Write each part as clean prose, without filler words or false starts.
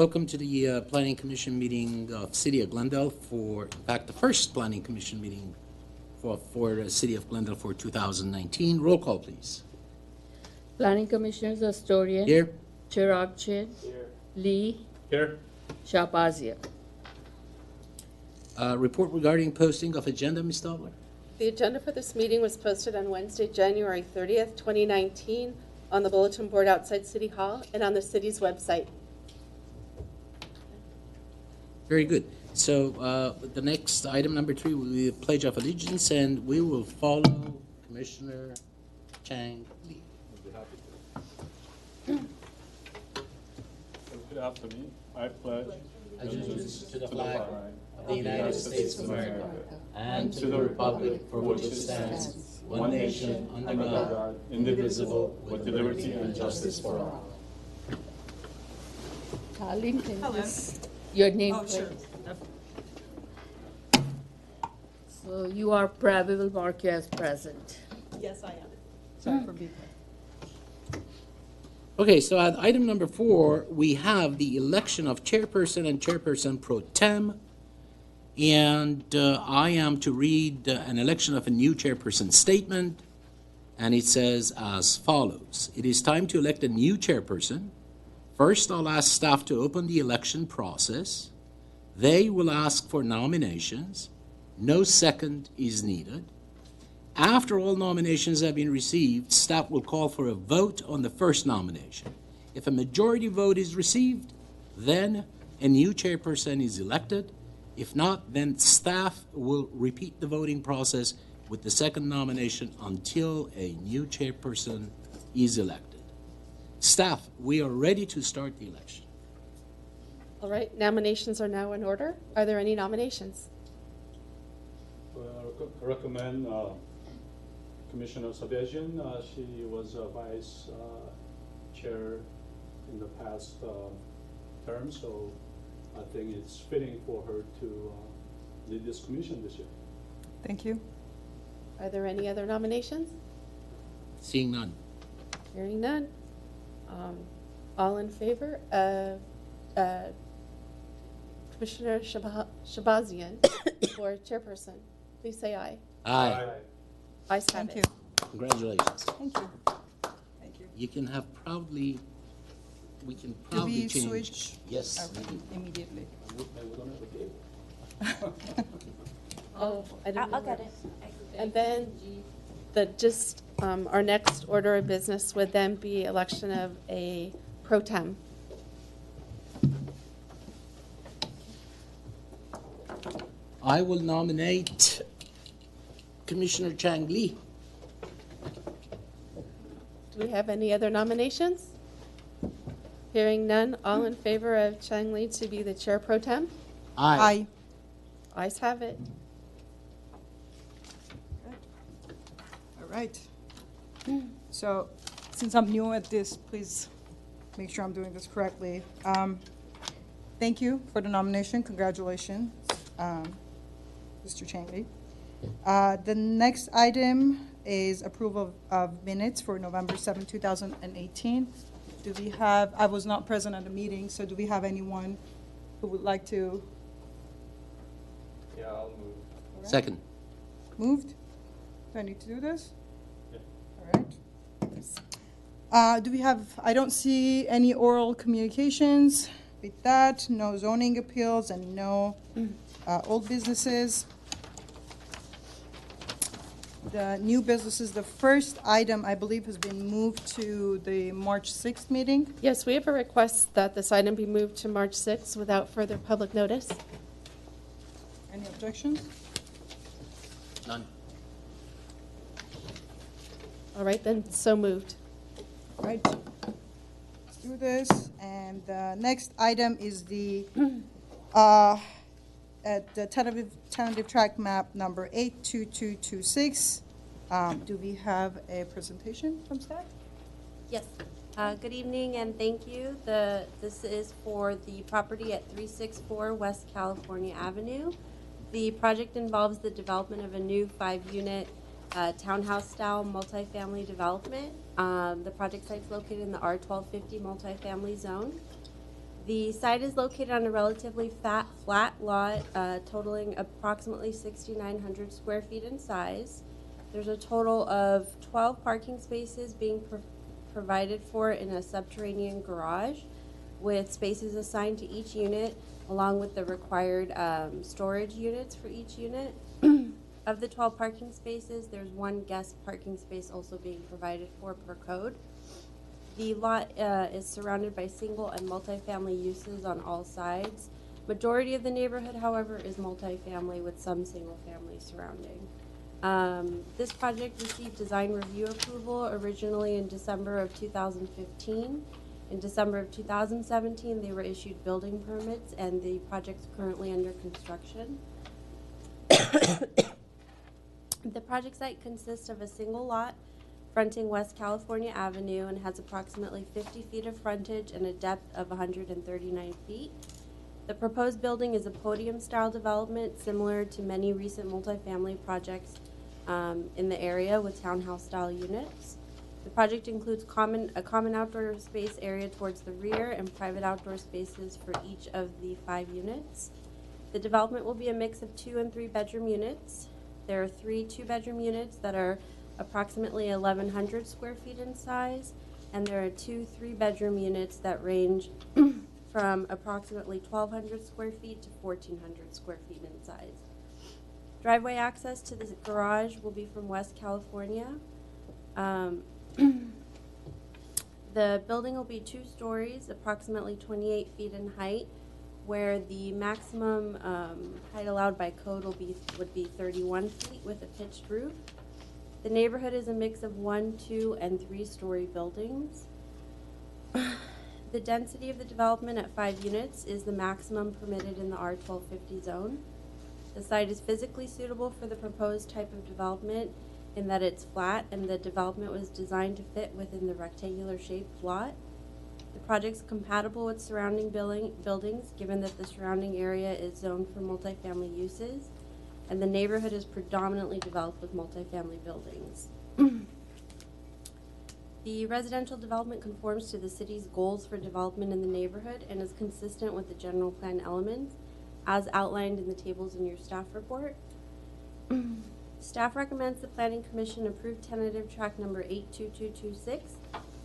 Welcome to the Planning Commission meeting of City of Glendale for, in fact, the first Planning Commission meeting for the City of Glendale for 2019. Roll call, please. Planning Commissioners Astorian. Here. Chiragchin. Here. Lee. Here. Shahbazia. Report regarding posting of agenda, Ms. Dobler. The agenda for this meeting was posted on Wednesday, January 30th, 2019, on the bulletin board outside City Hall and on the city's website. Very good. So the next item, number 3, will be the Pledge of Allegiance, and we will follow Commissioner Chang Lee. Good afternoon. I pledge Allegiance to the flag of the United States of America and to the republic for which it stands, one nation, under God, indivisible, with liberty and justice for all. Colleen, can you your name, Oh, please? sure. So you are, we will mark you as present. Yes, I am. Sorry for being late. Okay, so at item number 4, we have the election of chairperson and chairperson pro tem. And I am to read an election of a new chairperson statement. And it says as follows. It is time to elect a new chairperson. First, I'll ask staff to open the election process. They will ask for nominations. No second is needed. After all nominations have been received, staff will call for a vote on the first nomination. If a majority vote is received, then a new chairperson is elected. If not, then staff will repeat the voting process with the second nomination until a new chairperson is elected. Staff, we are ready to start the election. All right, nominations are now in order. Are there any nominations? Recommend Commissioner Sabezian. She was vice chair in the past term, so I think it's fitting for her to lead this commission this year. Thank you. Are there any other nominations? Seeing none. Hearing none. All in favor of Commissioner Shahbazyan for chairperson, please say aye. Aye. Ayes have Thank it. you. Congratulations. Thank you. Thank you. You can have proudly, we can Do proudly we change. switch? Yes. Okay, immediately. Oh, I didn't know I'll get that. it. And then our next order of business would then be election of a pro tem. I will nominate Commissioner Chang Lee. Do we have any other nominations? Hearing none, all in favor of Chang Lee to be the chair pro tem? Aye. Ayes have it. All right. So, since I'm new at this, please make sure I'm doing this correctly. Thank you for the nomination. Congratulations, Mr. Changley. The next item is approval of minutes for November 7, 2018. Do we have, I was not present at the meeting, so do we have anyone who would like to? Yeah, I'll move. All right. Second. Moved? Do I need to do this? Yeah. All right. Do we have, I don't see any oral communications. With that, no zoning appeals and no old businesses. The new businesses, the first item, I believe, has been moved to the March 6th meeting. Yes, we have a request that this item be moved to March 6th without further public notice. Any objections? None. All right, then, so moved. Right. Let's do this. And the next item is the tentative track map number 82226. Do we have a presentation from staff? Yes. Good evening and thank you. This is for the property at 364 West California Avenue. The project involves the development of a new 5-unit townhouse-style multifamily development. The project site is located in the R1250 multifamily zone. The site is located on a relatively flat lot totaling approximately 6,900 square feet in size. There's a total of 12 parking spaces being provided for in a subterranean garage with spaces assigned to each unit along with the required storage units for each unit. Of the 12 parking spaces, there's one guest parking space also being provided for per code. The lot is surrounded by single and multifamily uses on all sides. Majority of the neighborhood, however, is multifamily with some single family surrounding. This project received design review approval originally in December of 2015. In December of 2017, they were issued building permits, and the project's currently under construction. The project site consists of a single lot fronting West California Avenue and has approximately 50 feet of frontage and a depth of 139 feet. The proposed building is a podium-style development similar to many recent multifamily projects in the area with townhouse-style units. The project includes a common outdoor space area towards the rear and private outdoor spaces for each of the 5 units. The development will be a mix of 2 and 3 bedroom units. There are 3 2-bedroom units that are approximately 1,100 square feet in size, and there are 2 3-bedroom units that range from approximately 1,200 square feet to 1,400 square feet in size. Driveway access to the garage will be from West California. The building will be 2 stories, approximately 28 feet in height, where the maximum height allowed by code would be 31 feet with a pitched roof. The neighborhood is a mix of 1, 2, and 3-story buildings. The density of the development at 5 units is the maximum permitted in the R1250 zone. The site is physically suitable for the proposed type of development in that it's flat and the development was designed to fit within the rectangular shaped lot. The project's compatible with surrounding buildings given that the surrounding area is zoned for multifamily uses and the neighborhood is predominantly developed with multifamily buildings. The residential development conforms to the city's goals for development in the neighborhood and is consistent with the general plan elements as outlined in the tables in your staff report. Staff recommends the Planning Commission approve tentative track number 82226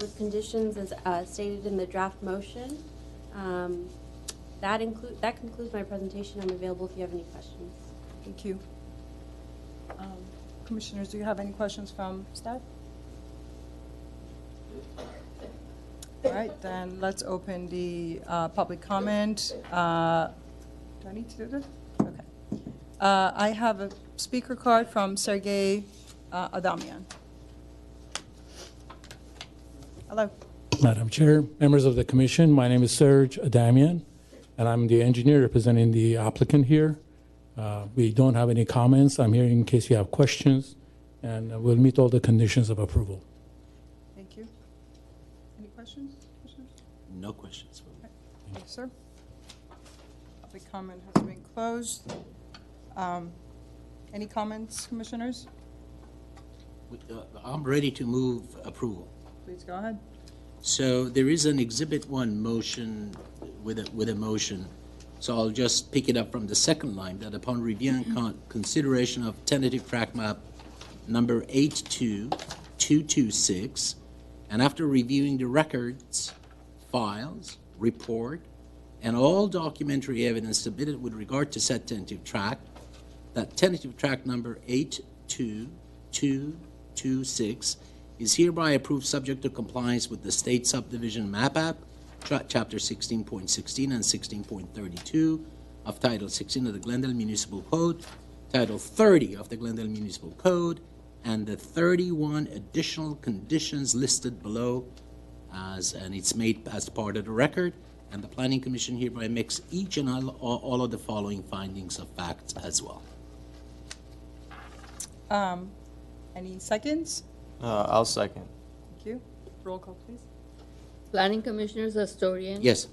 with conditions as stated in the draft motion. That concludes my presentation. I'm available if you have any questions. Thank you. Commissioners, do you have any questions from staff? All right, then let's open the public comment. Do I need to do this? Okay. I have a speaker card from Sergey Adamian. Hello. Madam Chair, members of the commission, my name is Serge Adamian, and I'm the engineer representing the applicant here. We don't have any comments. I'm here in case you have questions, and we'll meet all the conditions of approval. Thank you. Any questions? No questions. Thank you, sir. Public comment has been closed. Any comments, commissioners? I'm ready to move approval. Please go ahead. So there is an Exhibit 1 motion with a motion. So I'll just pick it up from the second line, that upon review and consideration of tentative track map number 82226, and after reviewing the records, files, report, and all documentary evidence submitted with regard to said tentative track, that tentative track number 82226 is hereby approved subject to compliance with the State Subdivision Map Act, Chapter 16.16 and 16.32 of Title 16 of the Glendale Municipal Code, Title 30 of the Glendale Municipal Code, and the 31 additional conditions listed below, and it's made as part of the record, and the Planning Commission hereby makes each and all of the following findings of fact as well. Any seconds? I'll second. Thank you. Roll call, please. Planning Commissioners Astorian. Yes.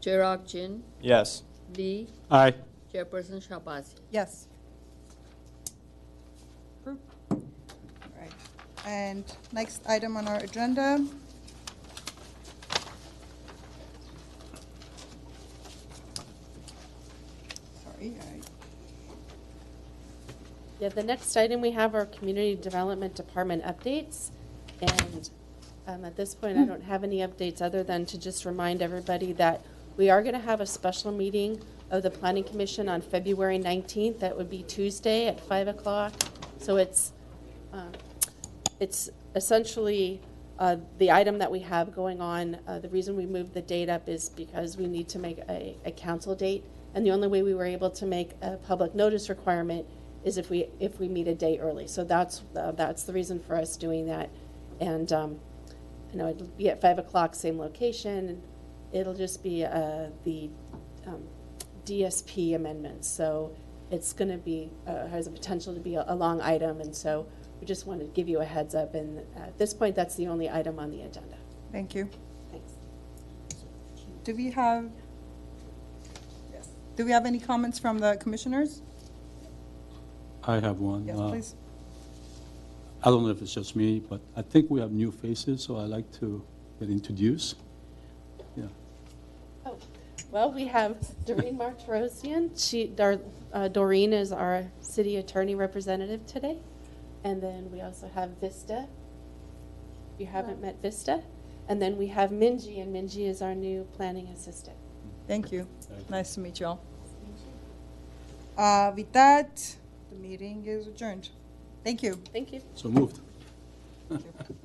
Chair Akchin, Yes. Lee, Aye. Chairperson Shabazzi. Yes. Approved. All right. And next item on our agenda Yeah, the next item we have are Community Development Department updates. And at this point, I don't have any updates other than to just remind everybody that we are going to have a special meeting of the Planning Commission on February 19th. That would be Tuesday at 5 o'clock. So it's essentially the item that we have going on. The reason we moved the date up is because we need to make a council date. And the only way we were able to make a public notice requirement is if we meet a day early. So that's the reason for us doing that. And you know, it'll be at 5 o'clock, same location. It'll just be the DSP amendments. So it's going to be has the potential to be a long item, and so we just wanted to give you a heads up. And at this point, that's the only item on the agenda. Thank you. Thanks. Do we have, yes, do we have any comments from the commissioners? I have one. Yes, please. I don't know if it's just me, but I think we have new faces, so I'd like to get introduced. Yeah. Oh, well, we have Doreen Martirosian. Doreen is our city attorney representative today. And then we also have Vista. If you haven't met Vista. And then we have Minji, and Minji is our new planning assistant. Thank you. Thank you. Nice to meet you all. With that, the meeting is adjourned. Thank you. Thank you. So moved. Thank you.